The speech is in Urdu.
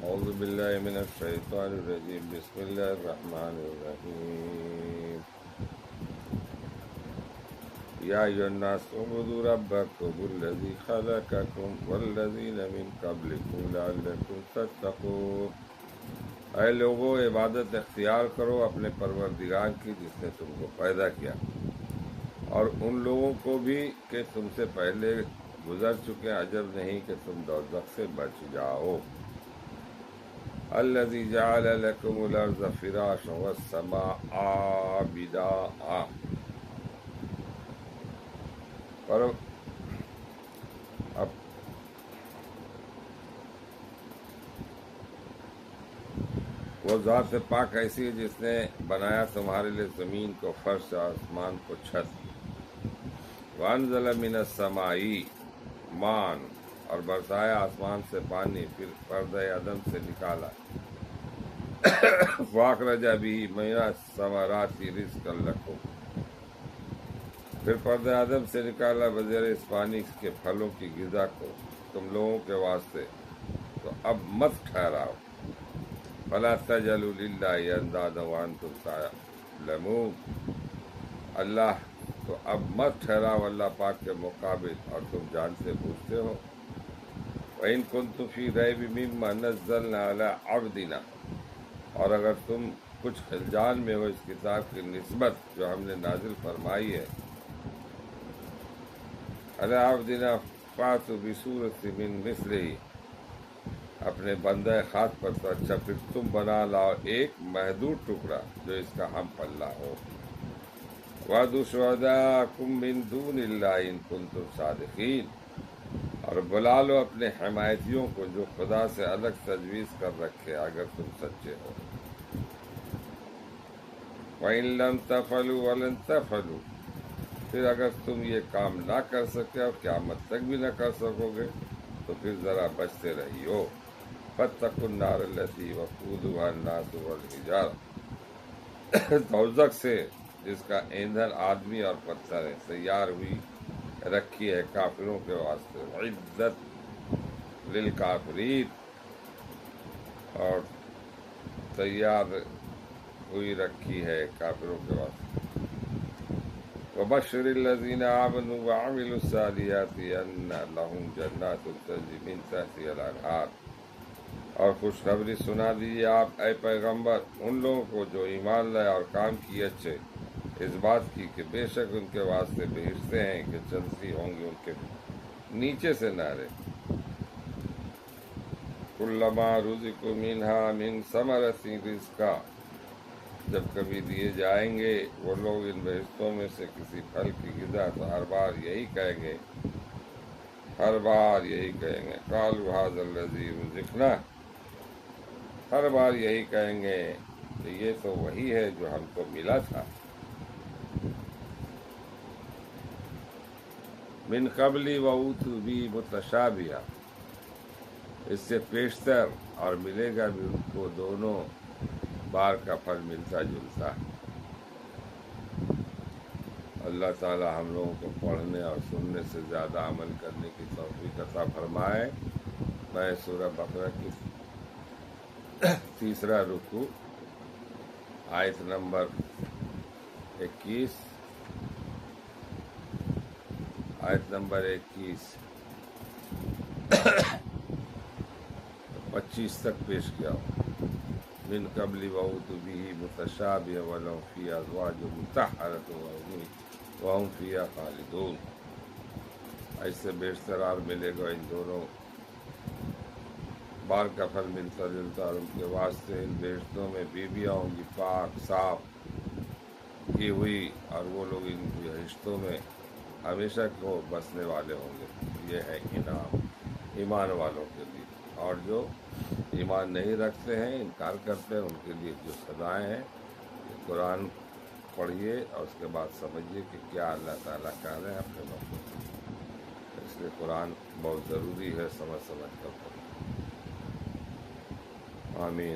اعوذ باللہ من الشیطان الرجیم بسم اللہ الرحمن الرحیم یا ایھا الناس اعبدوا ربکم الذی خلقکم والذین من قبلکم لعلکم تتقون۔ اے لوگو، عبادت اختیار کرو اپنے پروردگار کی جس نے تم کو پیدا کیا، اور ان لوگوں کو بھی کہ تم سے پہلے گزر چکے، عجب نہیں کہ تم دوزخ سے بچ جاؤ۔ الذی جعل لکم الارض فراشا والسماء بناء۔ اور اب وہ ذات پاک ایسی ہے جس نے بنایا تمہارے لیے زمین کو فرش اور آسمان کو چھت۔ وانزل من السماء ماء، اور برسایا آسمان سے پانی، پھر پردہ عدم سے نکالا۔ فاخرج به من الثمرات رزقا لکم، پھر پردہ عدم سے نکالا بغیر اس پانی کے پھلوں کی غذا کو تم لوگوں کے واسطے، تو اب مت ٹھہراؤ۔ فلا تجعلوا للہ اندادا وانتم تعلمون، اللہ تو اب مت ٹھہراؤ اللہ پاک کے مقابل اور تم جانتے بوجھتے ہو۔ وَإِن كُنتُمْ فِي رَيْبٍ مِّمَّا نَزَّلْنَا عَلَىٰ عَبْدِنَا، اور اگر تم کچھ خلجان میں ہو اس کتاب کی نسبت جو ہم نے نازل فرمائی ہے، عَلَىٰ عَبْدِنَا فَأْتُوا بِسُورَةٍ مِّن مِثْلِهِ، اپنے بندہ خاص پر تو اچھا پھر تم بنا لاؤ ایک محدود ٹکڑا جو اس کا ہم پلہ ہو۔ وَادْعُوا شُهَدَاءَكُم مِّن دُونِ اللَّهِ إِن كُنتُمْ صَادِقِينَ، اور بلا لو اپنے حمایتیوں کو جو خدا سے الگ تجویز کر رکھے اگر تم سچے ہو۔ وَإِن لَّمْ تَفْعَلُوا وَلَن تَفْعَلُوا، پھر اگر تم یہ کام نہ کر سکے اور قیامت تک بھی نہ کر سکو گے تو پھر ذرا بچتے رہیو۔ فَاتَّقُوا النَّارَ الَّتِي وَقُودُهَا النَّاسُ وَالْحِجَارَةُ، دوزخ سے جس کا ایندھن آدمی اور پتھر ہے، تیار ہوئی رکھی ہے کافروں کے واسطے۔ عدت للکافرین، اور تیار ہوئی رکھی ہے کافروں کے واسطے۔ وبشر الذین آمنوا وعملوا الصالحات ان لهم جنات تجری من تحتها الانہار، اور خوشخبری سنا دیجیے آپ اے پیغمبر ان لوگوں کو جو ایمان لائے اور کام کیے اچھے، اس بات کی کہ بے شک ان کے واسطے بہشتیں ہیں کہ چلتی ہوں گی ان کے نیچے سے نہریں۔ کلما رزقوا منہا من ثمرۃ رزقا، جب کبھی دیے جائیں گے وہ لوگ ان بہشتوں میں سے کسی پھل کی غذا، تو ہر بار یہی کہیں گے قالوا ھذا الذی رزقنا، ہر بار یہی کہیں گے کہ یہ تو وہی ہے جو ہم کو ملا تھا۔ من قبل وأوتوا به متشابہا، اس سے پیشتر اور ملے گا بھی ان کو دونوں بار کا پھل ملتا جلتا۔ اللہ تعالی ہم لوگوں کو پڑھنے اور سننے سے زیادہ عمل کرنے کی توفیق عطا فرمائے۔ میں سورہ بقرہ کی تیسرا رکوع آیت نمبر 21 25 تک پیش کیا ہوں۔ من قبل وأوتوا به متشابہا ولہم فیہا ازواج مطہرۃ وہم فیہا خالدون، ایسے بیشتر اور ملے گا ان دونوں بار کا پھل ملتا جلتا، اور ان کے واسطے ان بیشتوں میں بیویاں ہوں گی پاک صاف کی ہوئی، اور وہ لوگ ان بہشتوں میں ہمیشہ کو بسنے والے ہوں گے۔ یہ ہے انعام ایمان والوں کے لیے، اور جو ایمان نہیں رکھتے ہیں، انکار کرتے ہیں، ان کے لیے جو سزائیں ہیں۔ قرآن پڑھیے اور اس کے بعد سمجھیے کہ کیا اللہ تعالیٰ کہہ رہے ہیں اپنے مخلوق کو۔ اس لیے قرآن بہت ضروری ہے، سمجھ کر پڑھیں۔ آمین۔